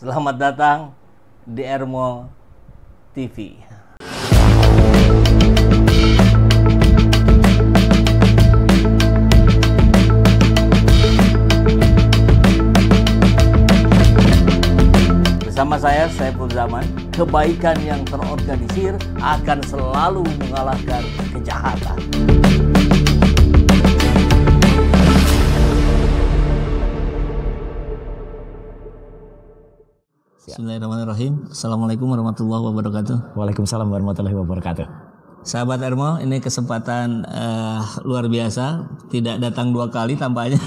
Selamat datang di Ermo TV. Bersama saya, Saiful Zaman, kebaikan yang terorganisir akan selalu mengalahkan kejahatan. Bismillahirrahmanirrahim. Assalamualaikum warahmatullahi wabarakatuh. Waalaikumsalam warahmatullahi wabarakatuh. Sahabat Ermo, ini kesempatan luar biasa. Tidak datang dua kali tampaknya.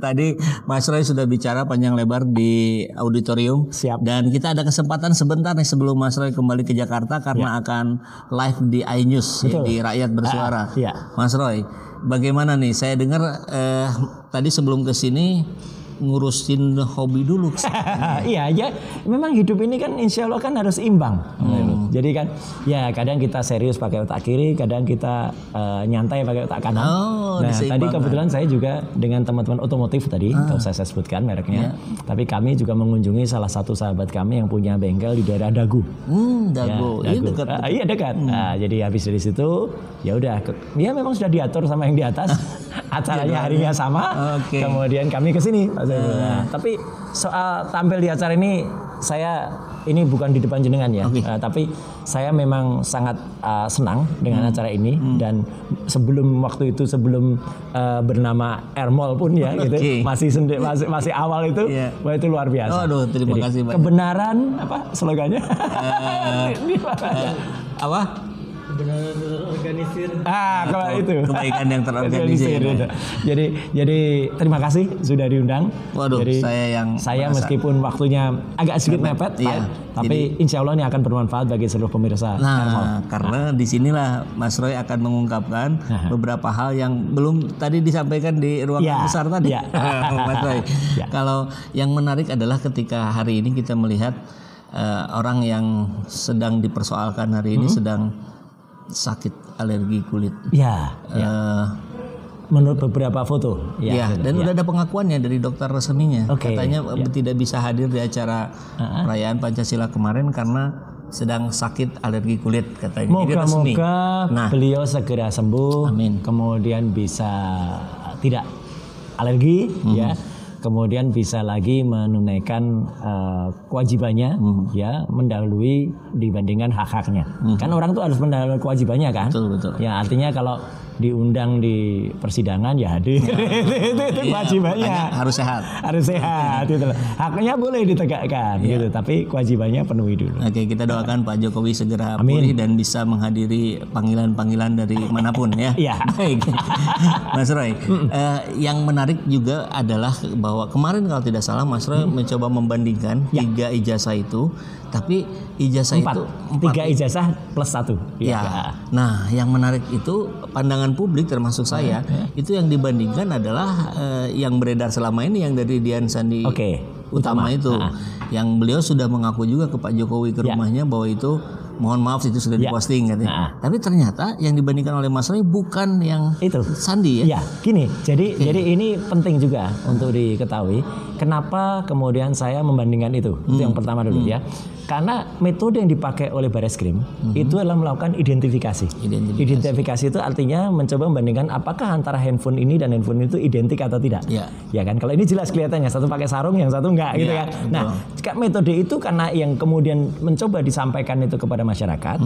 Tadi Mas Roy sudah bicara panjang lebar di auditorium. Siap. Dan kita ada kesempatan sebentar nih sebelum Mas Roy kembali ke Jakarta karena akan live di iNews ya, di Rakyat Bersuara. Mas Roy, bagaimana nih? Saya dengar tadi sebelum ke sini ngurusin hobi dulu. Iya aja. Memang hidup ini kan insya Allah kan harus imbang. Jadi kan ya kadang kita serius pakai otak kiri, kadang kita nyantai pakai otak kanan. Nah tadi kebetulan saya juga dengan teman-teman otomotif tadi, kalau saya sebutkan mereknya. Tapi kami juga mengunjungi salah satu sahabat kami yang punya bengkel di daerah Dagu. Dagu. Ya, Dagu. Iya dekat. Nah, jadi habis dari situ ya udah. Ya memang sudah diatur sama yang di atas. Acaranya harinya sama. Kemudian kami ke sini. Nah, tapi soal tampil di acara ini ini bukan di depan jenengan ya, tapi saya memang sangat senang dengan acara ini dan sebelum bernama Ermol pun ya gitu masih awal itu, wah itu luar biasa. Terima kasih banyak. Kebenaran apa slogannya? Apa? Kebenaran terorganisir. Kalau itu kebaikan yang terorganisir. Jadi terima kasih sudah diundang. Jadi saya meskipun waktunya agak sedikit mepet, tapi insya Allah ini akan bermanfaat bagi seluruh pemirsa. Karena disinilah Mas Roy akan mengungkapkan beberapa hal yang belum tadi disampaikan di ruangan besar tadi. Mas Roy. Kalau yang menarik adalah ketika hari ini kita melihat orang yang sedang dipersoalkan hari ini sedang sakit alergi kulit. Menurut beberapa foto. Dan udah ada pengakuannya dari dokter resminya. Katanya tidak bisa hadir di acara perayaan Pancasila kemarin karena sedang sakit alergi kulit katanya. Moga-moga beliau segera sembuh. Amin. Kemudian bisa tidak alergi ya. Kemudian bisa lagi menunaikan kewajibannya ya, mendahului dibandingkan hak-haknya. Kan orang tuh harus mendahului kewajibannya kan? Betul. Ya artinya kalau diundang di persidangan ya hadir. Itu kewajibannya. Harus sehat. Harus sehat gitu. Haknya boleh ditegakkan gitu, tapi kewajibannya penuhi dulu. Kita doakan Pak Jokowi segera pulih dan bisa menghadiri panggilan-panggilan dari manapun ya. Baik. Mas Roy, yang menarik juga adalah bahwa kemarin kalau tidak salah Mas Roy mencoba membandingkan 3 ijazah itu, tapi ijazah 4. itu 3 ijazah plus 1. Nah, yang menarik itu pandangan publik termasuk saya itu yang dibandingkan adalah yang beredar selama ini yang dari Dian Sandi Utama itu, yang beliau sudah mengaku juga ke Pak Jokowi ke rumahnya bahwa itu mohon maaf itu sudah diposting katanya. Tapi ternyata yang dibandingkan oleh Mas Roy bukan yang itu Sandi ya. Gini. Jadi ini penting juga untuk diketahui. Kenapa kemudian saya membandingkan itu? Itu yang pertama dulu ya. Karena metode yang dipakai oleh Bareskrim itu adalah melakukan identifikasi. Identifikasi itu artinya mencoba membandingkan apakah antara handphone ini dan handphone itu identik atau tidak. Ya kan? Kalau ini jelas kelihatannya satu pakai sarung, yang satu enggak gitu kan. Nah, metode itu karena yang kemudian mencoba disampaikan itu kepada masyarakat,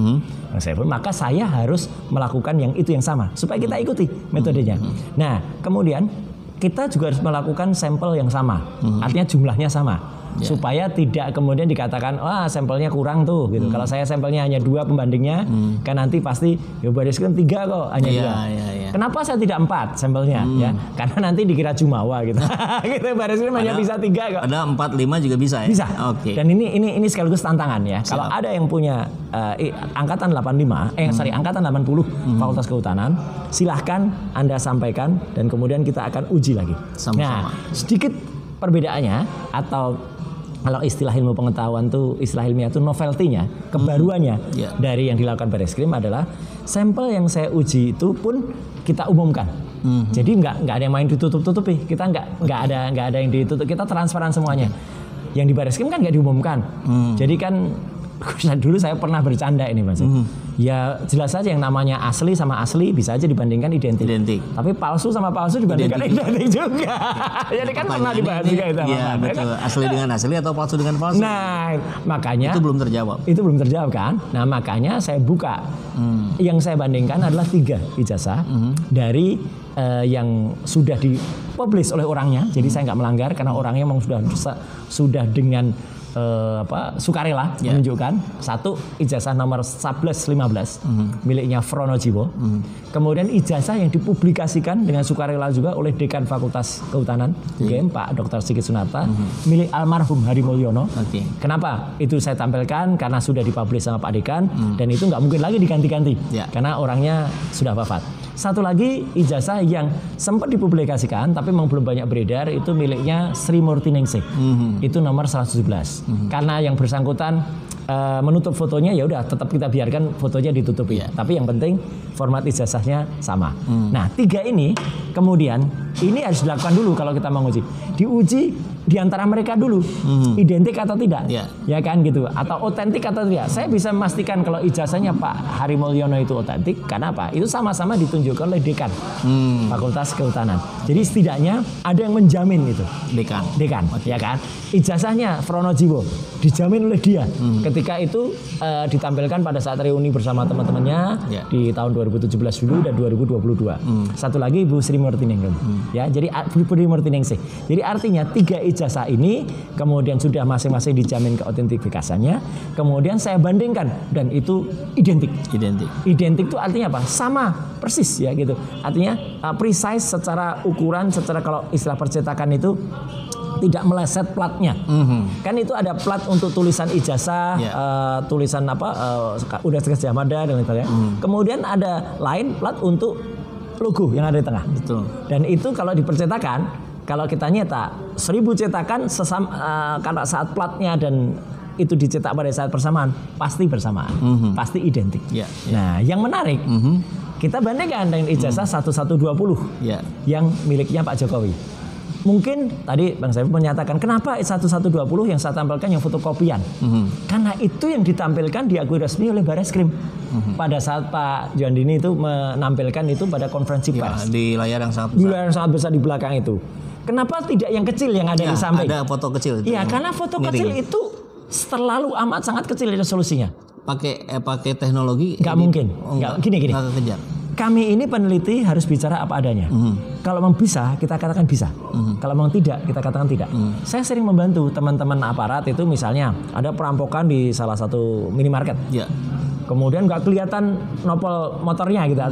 maka saya harus melakukan yang itu yang sama supaya kita ikuti metodenya. Nah, kemudian kita juga harus melakukan sampel yang sama, artinya jumlahnya sama. Supaya tidak kemudian dikatakan sampelnya kurang tuh gitu. Kalau saya sampelnya hanya 2 pembandingnya, kan nanti pasti Bareskrim 3 kok hanya 2. Kenapa saya tidak 4 sampelnya ya? Karena nanti dikira jumawa gitu. Gitu Bareskrim hanya bisa 3 kok. Ada 4, 5 juga bisa ya? Bisa. Dan ini sekaligus tantangan ya. Kalau ada yang punya angkatan 85, angkatan 80 Fakultas Kehutanan, silahkan Anda sampaikan dan kemudian kita akan uji lagi. Nah, sedikit perbedaannya atau kalau istilah ilmu pengetahuan tuh, istilah ilmiah tuh novelty-nya, kebaruannya dari yang dilakukan Bareskrim adalah sampel yang saya uji itu pun kita umumkan. Jadi nggak ada yang main ditutup-tutupi. Kita nggak ada yang ditutup. Kita transparan semuanya. yang di Bareskrim kan nggak diumumkan. Jadi kan dulu saya pernah bercanda ini Mas. Ya jelas saja yang namanya asli sama asli bisa aja dibandingkan identik. Tapi palsu sama palsu dibandingkan identik juga. Jadi kan pernah dibahas juga itu. Iya betul. Asli dengan asli atau palsu dengan palsu. Nah makanya itu belum terjawab. Itu belum terjawab kan. Nah makanya saya buka. Yang saya bandingkan adalah 3 ijazah dari yang sudah dipublish oleh orangnya. Jadi saya nggak melanggar karena orangnya memang sudah dengan sukarela menunjukkan. 1 ijazah nomor 1115 miliknya Fronojiwo. Kemudian ijazah yang dipublikasikan dengan sukarela juga oleh Dekan Fakultas Kehutanan UGM Pak Dr. Sigit Sunarta milik almarhum Hari Mulyono. Kenapa itu saya tampilkan? Karena sudah dipublish sama Pak Dekan dan itu nggak mungkin lagi diganti-ganti karena orangnya sudah wafat. 1 lagi ijazah yang sempat dipublikasikan tapi memang belum banyak beredar, itu miliknya Sri Murti Ningsih. Itu nomor 117. Karena yang bersangkutan menutup fotonya, ya udah tetap kita biarkan fotonya ditutupi. Tapi yang penting format ijazahnya sama. Nah 3 ini kemudian ini harus dilakukan dulu kalau kita mau uji. Diuji di antara mereka dulu, identik atau tidak, ya kan gitu, atau otentik atau tidak. Saya bisa memastikan kalau ijazahnya Pak Hari Mulyono itu otentik, karena apa? Itu sama-sama ditunjukkan oleh Dekan Fakultas Kehutanan. Jadi setidaknya ada yang menjamin itu. Dekan, ya kan? Ijazahnya Fronojiwo dijamin oleh dia. Ketika itu ditampilkan pada saat reuni bersama teman-temannya di tahun 2017 dulu dan 2022. 1 lagi Ibu Sri Murti Ningsih. Ya, jadi Bu Sri Murti Ningsih. Jadi artinya 3 ijazah ini kemudian sudah masing-masing dijamin keautentifikasiannya, kemudian saya bandingkan dan itu identik. Identik itu artinya apa? Sama persis ya gitu. Artinya precise secara ukuran, secara kalau istilah percetakan itu tidak meleset platnya. Kan itu ada plat untuk tulisan ijazah, tulisan Universitas Gadjah dan lain-lain. Kemudian ada lain plat untuk logo yang ada di tengah. Betul. Dan itu kalau dipercetakan, kalau kita nyetak 1000 cetakan karena saat platnya dan itu dicetak pada saat bersamaan, pasti bersamaan, pasti identik. Nah, yang menarik, kita bandingkan dengan ijazah 1120 yang miliknya Pak Jokowi. Mungkin tadi Bang Saiful menyatakan kenapa 1120 yang saya tampilkan yang fotokopian. Karena itu yang ditampilkan diakui resmi oleh Bareskrim. Pada saat Pak Juandini itu menampilkan itu pada konferensi pers. Di layar yang sangat besar. Di layar yang sangat besar di belakang itu. Kenapa tidak yang kecil yang ada di samping? Ada foto kecil. Iya, karena foto kecil itu terlalu amat sangat kecil resolusinya. Pakai teknologi? Nggak mungkin. Gini. Nggak kejar. Kami ini peneliti harus bicara apa adanya. Kalau memang bisa, kita katakan bisa. Kalau memang tidak, kita katakan tidak. Saya sering membantu teman-teman aparat itu, misalnya ada perampokan di salah satu minimarket. Kemudian nggak kelihatan nopol motornya gitu.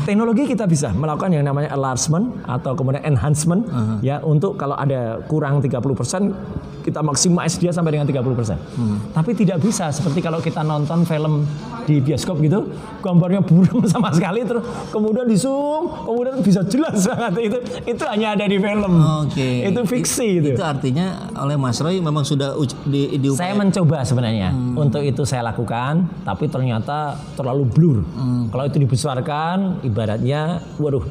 Teknologi kita bisa melakukan yang namanya enlargement atau kemudian enhancement ya, untuk kalau ada kurang 30% kita maksimaisi dia sampai dengan 30%. Tapi tidak bisa seperti kalau kita nonton film di bioskop gitu, gambarnya buram sama sekali terus kemudian di zoom, kemudian bisa jelas banget itu hanya ada di film. Itu fiksi itu. Itu artinya oleh Mas Roy memang sudah diupayakan. Saya mencoba sebenarnya untuk itu saya lakukan, tapi ternyata terlalu blur. Kalau itu dibesarkan ibaratnya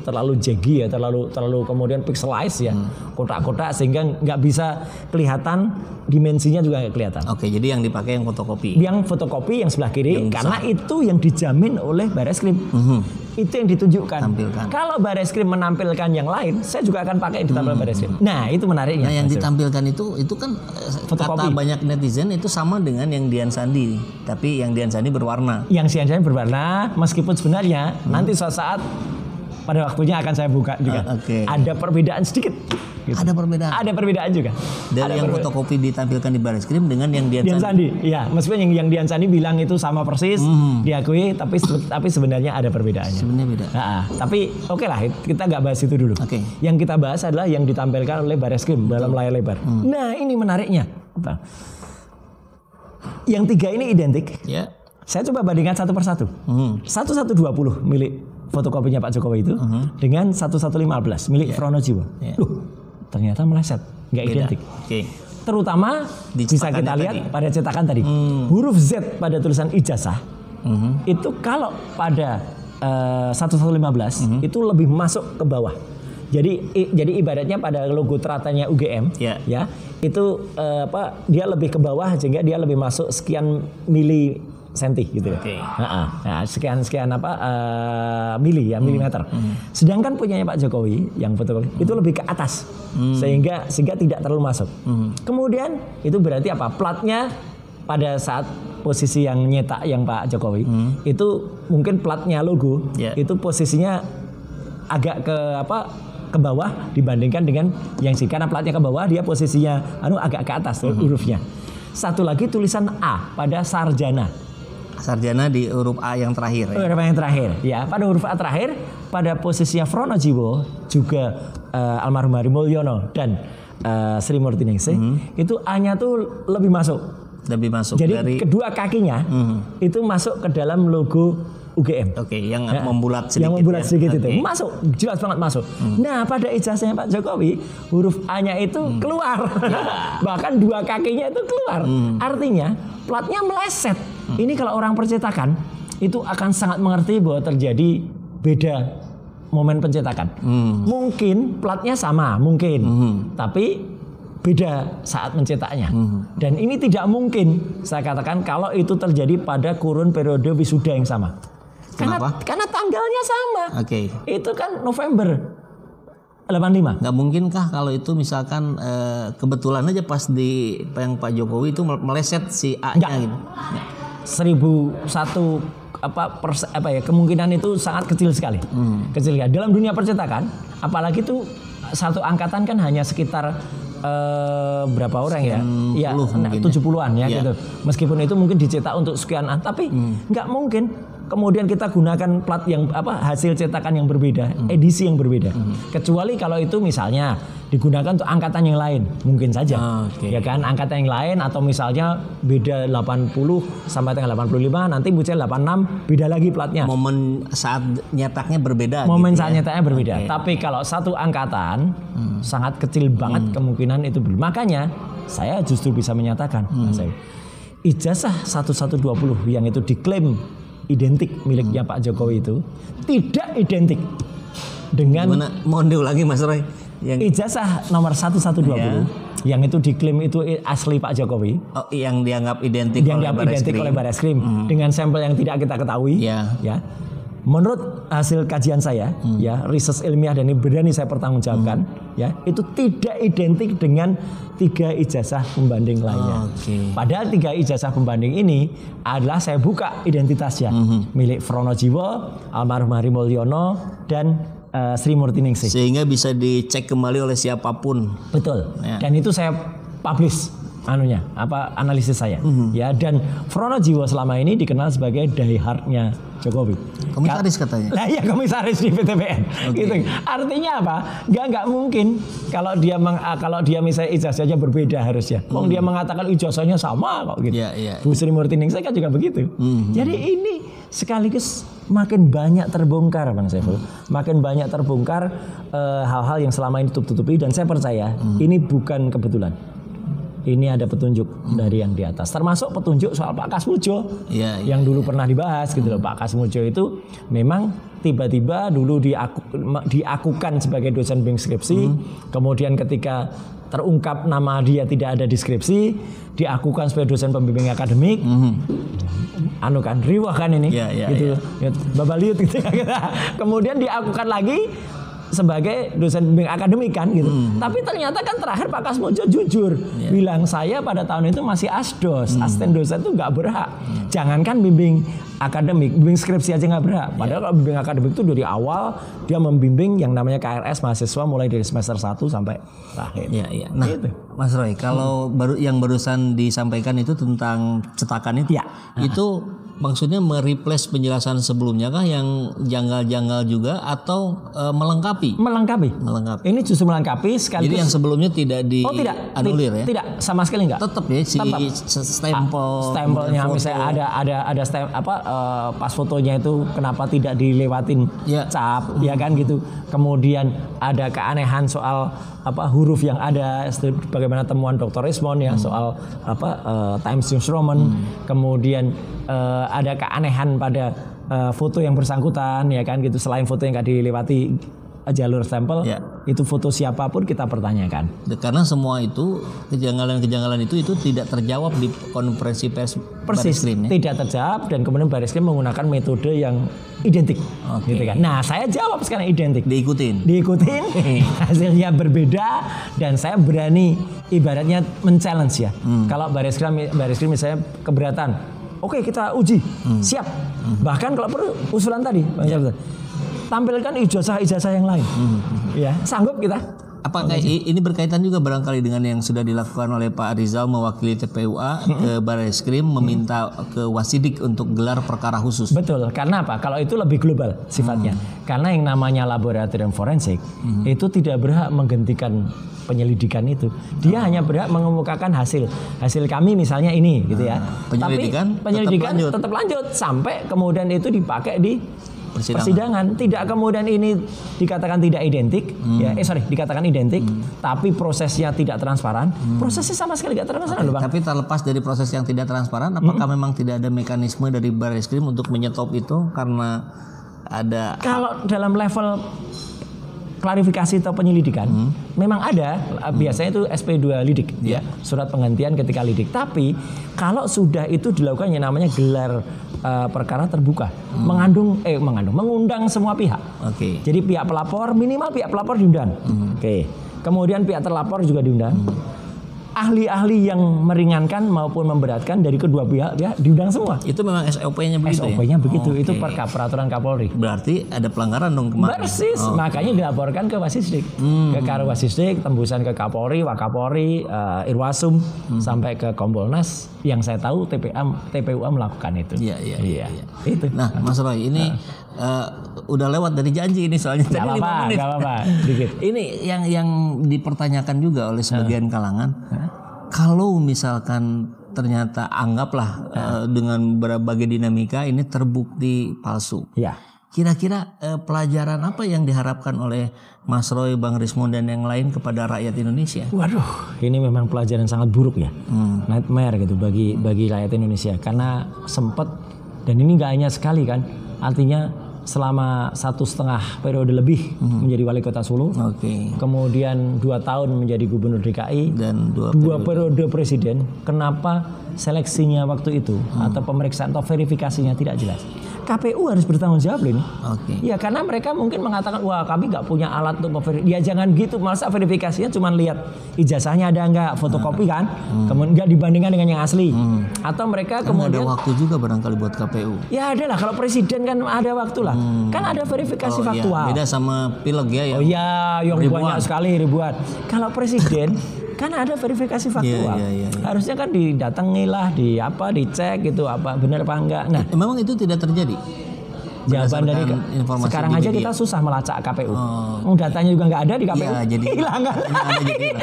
terlalu jaggy ya, terlalu kemudian pixelize ya, kotak-kotak sehingga nggak bisa kelihatan, dimensinya juga nggak kelihatan. Jadi yang dipakai yang fotokopi. Yang fotokopi yang sebelah kiri karena itu yang dijamin oleh Bareskrim. Itu yang ditunjukkan. Kalau Bareskrim menampilkan yang lain, saya juga akan pakai yang ditampilkan Bareskrim. Nah, itu menariknya. Nah, yang ditampilkan itu kan fotokopi. Kata banyak netizen itu sama dengan yang Dian Sandi, tapi yang Dian Sandi berwarna. Yang Dian Sandi berwarna, meskipun sebenarnya nanti suatu saat pada waktunya akan saya buka juga. Ada perbedaan sedikit. Gitu. Ada perbedaan juga. Dari yang fotokopi ditampilkan di Bareskrim dengan yang Dian Sandi. Iya, meskipun yang Dian Sandi bilang itu sama persis, diakui, tapi sebenarnya ada perbedaannya. Sebenarnya beda. Tapi lah, kita nggak bahas itu dulu. Yang kita bahas adalah yang ditampilkan oleh Bareskrim dalam layar lebar. Nah, ini menariknya. Yang 3 ini identik. Saya coba bandingkan satu persatu. 1120 milik fotokopinya Pak Jokowi itu dengan 1115 milik Fronojiwo. Ternyata meleset, nggak identik. Terutama bisa kita lihat pada cetakan tadi. Huruf Z pada tulisan ijazah itu kalau pada 1115 itu lebih masuk ke bawah. Jadi ibaratnya pada logo teratanya UGM, ya itu dia lebih ke bawah sehingga dia lebih masuk sekian mili senti gitu ya. Nah, sekian milimeter. Sedangkan punyanya Pak Jokowi yang betul itu lebih ke atas sehingga tidak terlalu masuk. Kemudian itu berarti apa? Platnya pada saat posisi yang nyetak yang Pak Jokowi itu mungkin platnya logo itu posisinya agak ke bawah dibandingkan dengan yang karena platnya ke bawah dia posisinya agak ke atas hurufnya. Satu lagi tulisan A pada sarjana. Sarjana di huruf A yang terakhir. Huruf yang terakhir, ya. Pada huruf A terakhir, pada posisinya Fronojiwo juga almarhum Hari Mulyono dan Sri Murtiningsih itu A-nya tuh lebih masuk. Jadi dari kedua kakinya itu masuk ke dalam logo UGM. Yang membulat sedikit. Yang membulat sedikit itu masuk, jelas banget masuk. Nah, pada ijazahnya Pak Jokowi huruf A-nya itu keluar, bahkan dua kakinya itu keluar. Artinya platnya meleset. Ini kalau orang percetakan itu akan sangat mengerti bahwa terjadi beda momen pencetakan. Mungkin platnya sama, tapi beda saat mencetaknya. Dan ini tidak mungkin saya katakan kalau itu terjadi pada kurun periode wisuda yang sama. Kenapa? Karena tanggalnya sama. Itu kan November 85. Nggak mungkinkah kalau itu misalkan kebetulan aja pas di yang Pak Jokowi itu meleset si A-nya gitu? 1001 kemungkinan itu sangat kecil sekali. Kecil ya. Dalam dunia percetakan, apalagi itu satu angkatan kan hanya sekitar berapa orang ya? 70-an ya gitu. Meskipun itu mungkin dicetak untuk sekian, tapi nggak mungkin kemudian kita gunakan plat yang hasil cetakan yang berbeda, edisi yang berbeda. Kecuali kalau itu misalnya digunakan untuk angkatan yang lain, mungkin saja. Ya kan, angkatan yang lain atau misalnya beda 80 sampai dengan 85, nanti muncul 86 beda lagi platnya. Momen saat nyetaknya berbeda. Saat nyetaknya berbeda. Tapi kalau satu angkatan sangat kecil banget kemungkinan itu. Makanya saya justru bisa menyatakan, ijazah 1120 yang itu diklaim identik miliknya Pak Jokowi itu tidak identik dengan mohon diulangi Mas Roy yang ijazah nomor 1120 yang itu diklaim itu asli Pak Jokowi yang dianggap identik oleh Bareskrim dengan sampel yang tidak kita ketahui ya. Menurut hasil kajian saya riset ilmiah dan ini berani saya pertanggungjawabkan itu tidak identik dengan 3 ijazah pembanding lainnya. Padahal 3 ijazah pembanding ini adalah saya buka identitasnya milik Fronojiwo, almarhum Hari Mulyono dan Sri Murtiningsih. Sehingga bisa dicek kembali oleh siapapun. Betul. Dan itu saya publish analisis saya dan Fronojiwo selama ini dikenal sebagai diehardnya Jokowi. Komisaris katanya. Lah iya, komisaris di PTPN. Gitu. Artinya apa? Nggak mungkin kalau dia misalnya ijazahnya berbeda harusnya. Dia mengatakan ijazahnya sama kok gitu. Bu Sri Murtiningsih kan juga begitu. Jadi ini sekaligus makin banyak terbongkar Bang Saiful. Makin banyak terbongkar hal-hal yang selama ini tutup-tutupi dan saya percaya ini bukan kebetulan. Ini ada petunjuk dari yang di atas, termasuk petunjuk soal Pak Kasmuljo yang dulu pernah dibahas gitu loh. Pak Kasmuljo itu memang tiba-tiba dulu diakukan sebagai dosen bimbing skripsi, kemudian ketika terungkap nama dia tidak ada di skripsi, diakukan sebagai dosen pembimbing akademik. Riwah kan ini, gitu, babaliut gitu. Kemudian diakukan lagi sebagai dosen bimbing akademik kan gitu. Tapi ternyata kan terakhir Pak Kasmuljo jujur bilang saya pada tahun itu masih asdos, asisten dosen itu nggak berhak. Jangankan bimbing akademik, bimbing skripsi aja nggak berhak. Padahal kalau bimbing akademik itu dari awal dia membimbing yang namanya KRS mahasiswa mulai dari semester 1 sampai terakhir. Nah, gitu. Mas Roy, kalau yang barusan disampaikan itu tentang cetakan itu, itu maksudnya mereplace penjelasan sebelumnya kah yang janggal-janggal juga atau melengkapi? Melengkapi. Ini justru melengkapi sekaligus. Jadi yang sebelumnya tidak dianulir ya? Tidak, sama sekali enggak. Tetap ya stempelnya misalnya ada pas fotonya itu kenapa tidak dilewatin cap ya kan gitu. Kemudian ada keanehan soal huruf yang ada bagaimana temuan Dr. Rismond soal Times News Roman. Kemudian ada keanehan pada foto yang bersangkutan ya kan gitu, selain foto yang nggak dilewati jalur stempel, itu foto siapapun kita pertanyakan. Karena semua itu kejanggalan-kejanggalan itu tidak terjawab di konferensi pers Bareskrim. Tidak terjawab dan kemudian Bareskrim menggunakan metode yang identik, gitu kan. Nah, saya jawab sekarang identik. Diikutin, hasilnya berbeda dan saya berani ibaratnya men-challenge ya. Kalau Bareskrim misalnya keberatan, oke, kita uji, siap. Bahkan kalau perlu usulan tadi, tampilkan ijazah yang lain, ya sanggup kita. Apakah ini berkaitan juga barangkali dengan yang sudah dilakukan oleh Pak Rizal mewakili TPUA ke Bareskrim meminta ke Wasidik untuk gelar perkara khusus? Betul, karena apa? Kalau itu lebih global sifatnya. Karena yang namanya laboratorium forensik itu tidak berhak menggantikan penyelidikan itu. Dia hanya berhak mengemukakan hasil kami misalnya ini, gitu ya. Penyelidikan tetap lanjut sampai kemudian itu dipakai di persidangan. Tidak kemudian ini dikatakan tidak identik, dikatakan identik, tapi prosesnya tidak transparan. Prosesnya sama sekali tidak transparan, loh, Bang. Tapi terlepas dari proses yang tidak transparan, apakah memang tidak ada mekanisme dari Bareskrim untuk menyetop itu karena ada? Kalau dalam level klarifikasi atau penyelidikan memang ada, biasanya itu SP2 lidik, ya, surat penggantian ketika lidik. Tapi kalau sudah itu dilakukan yang namanya gelar perkara terbuka, mengundang semua pihak. Jadi pihak pelapor, minimal pihak pelapor diundang. Kemudian pihak terlapor juga diundang. Ahli-ahli yang meringankan maupun memberatkan dari kedua pihak ya diundang semua. Itu memang SOP-nya begitu. SOP-nya begitu. Itu peraturan Kapolri. Berarti ada pelanggaran dong kemarin. Persis. Makanya dilaporkan ke Wasisdik, ke Karwasisdik, tembusan ke Kapolri, Wakapolri, Irwasum sampai ke Kompolnas. Yang saya tahu TPUA melakukan itu. Iya. Itu. Nah, Mas Roy, ini udah lewat dari janji ini soalnya tadi 5 menit. Gak apa-apa, dikit. Ini yang dipertanyakan juga oleh sebagian kalangan. Kalau misalkan ternyata anggaplah dengan berbagai dinamika ini terbukti palsu. Kira-kira pelajaran apa yang diharapkan oleh Mas Roy, Bang Rismond dan yang lain kepada rakyat Indonesia? Waduh, ini memang pelajaran sangat buruk ya, nightmare gitu bagi rakyat Indonesia. Karena sempat, dan ini nggak hanya sekali kan, artinya selama 1,5 periode lebih menjadi wali kota Solo, kemudian 2 tahun menjadi gubernur DKI dan 2 periode presiden. Kenapa seleksinya waktu itu atau pemeriksaan atau verifikasinya tidak jelas? KPU harus bertanggung jawab ini. Ya karena mereka mungkin mengatakan, wah kami nggak punya alat untuk memverifikasi. Ya jangan gitu, masa verifikasinya cuma lihat ijazahnya ada nggak, fotokopi kan, kemudian nggak dibandingkan dengan yang asli. Atau mereka kemudian ada waktu juga barangkali buat KPU. Ya ada lah, kalau presiden kan ada waktu lah. Kan ada verifikasi faktual. Beda sama pileg ya. Yang banyak sekali ribuan. Kalau presiden kan ada verifikasi faktual. Harusnya kan didatangi lah, dicek gitu apa benar apa enggak. Nah, memang itu tidak terjadi. Jawaban dari sekarang aja kita susah melacak KPU. Datanya juga nggak ada di KPU. Jadi hilang kan.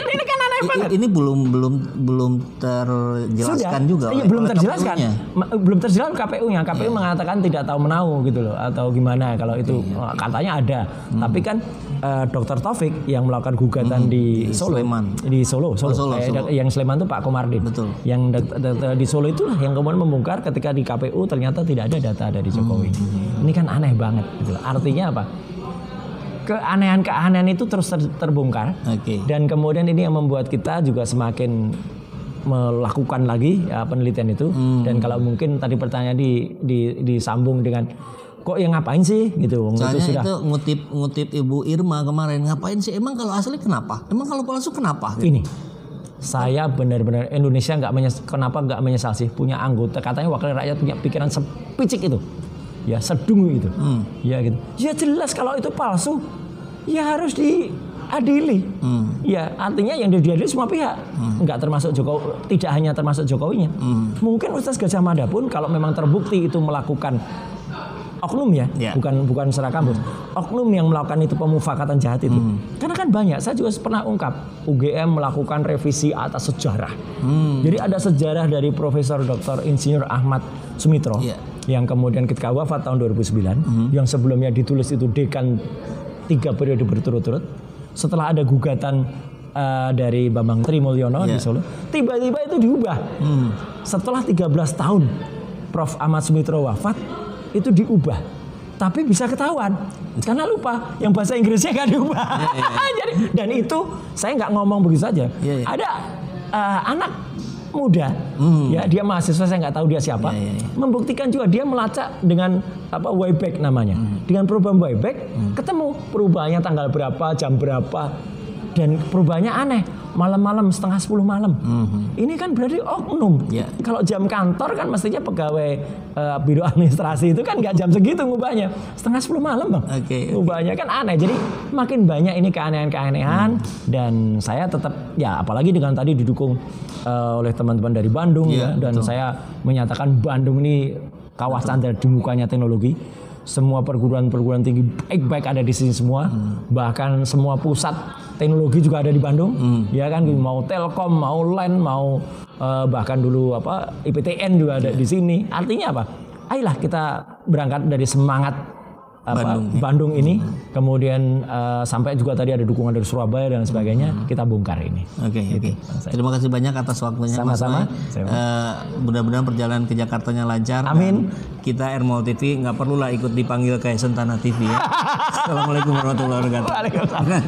Ini kan aneh banget. Ini belum terjelaskan juga. Belum terjelaskan. Belum terjelaskan KPU-nya. KPU mengatakan tidak tahu menahu gitu loh, atau gimana kalau itu katanya ada. Tapi kan Dr. Taufik yang melakukan gugatan di Solo. Yang Sleman itu Pak Komardin. Betul. Yang di Solo itulah yang kemudian membongkar ketika di KPU ternyata tidak ada data dari Jokowi. Ini kan aneh banget gitu. Artinya apa? Keanehan-keanehan itu terus terbongkar. Dan kemudian ini yang membuat kita juga semakin melakukan lagi penelitian itu. Dan kalau mungkin tadi pertanyaan disambung dengan kok yang ngapain sih gitu. Soalnya itu ngutip Ibu Irma kemarin, ngapain sih? Emang kalau asli kenapa? Emang kalau palsu kenapa? Gitu. Ini saya benar-benar Indonesia kenapa nggak menyesal sih punya anggota, katanya wakil rakyat punya pikiran sepicik itu. Ya sedung itu, ya gitu. Ya jelas kalau itu palsu, ya harus diadili. Ya artinya yang diadili semua pihak, nggak termasuk Jokowi, tidak hanya termasuk Jokowinya. Mungkin Ustaz Gajah Mada pun kalau memang terbukti itu melakukan oknum ya, bukan secara kampus. Oknum yang melakukan itu pemufakatan jahat itu. Karena kan banyak, saya juga pernah ungkap, UGM melakukan revisi atas sejarah. Jadi ada sejarah dari Profesor Dr. Insinyur Ahmad Sumitro. Yang kemudian ketika wafat tahun 2009, yang sebelumnya ditulis itu dekan 3 periode berturut-turut. Setelah ada gugatan dari Bambang Trimulyono di Solo, tiba-tiba itu diubah. Setelah 13 tahun Prof. Ahmad Sumitro wafat, itu diubah. tapi bisa ketahuan karena lupa yang bahasa Inggrisnya nggak diubah. Jadi, dan itu saya nggak ngomong begitu saja. Ada anak muda, ya dia mahasiswa, saya nggak tahu dia siapa, membuktikan juga dia melacak dengan Wayback namanya, dengan perubahan Wayback, ketemu perubahannya tanggal berapa, jam berapa, dan perubahannya aneh, malam-malam 9:30 malam. Ini kan berarti oknum. Kalau jam kantor kan mestinya pegawai biro administrasi itu kan nggak jam segitu ngubahnya, 9:30 malam bang. Ngubahnya kan aneh. Jadi makin banyak ini keanehan-keanehan, dan saya tetap ya, apalagi dengan tadi didukung oleh teman-teman dari Bandung dan saya menyatakan Bandung ini kawasan di mukanya teknologi. Semua perguruan tinggi baik-baik ada di sini semua, bahkan semua pusat teknologi juga ada di Bandung, ya kan, mau Telkom, mau LAN, mau bahkan dulu IPTN juga ada di sini. Artinya apa? Ayolah kita berangkat dari semangat Bandung ini, kemudian sampai juga tadi ada dukungan dari Surabaya dan sebagainya, kita bongkar ini. Oke. Terima kasih banyak atas waktunya. Sama-sama. Mudah-mudahan perjalanan ke Jakartanya lancar. Amin. Kita Airmall TV nggak perlulah ikut dipanggil kayak Sentana TV ya. Assalamualaikum warahmatullahi wabarakatuh. Waalaikumsalam.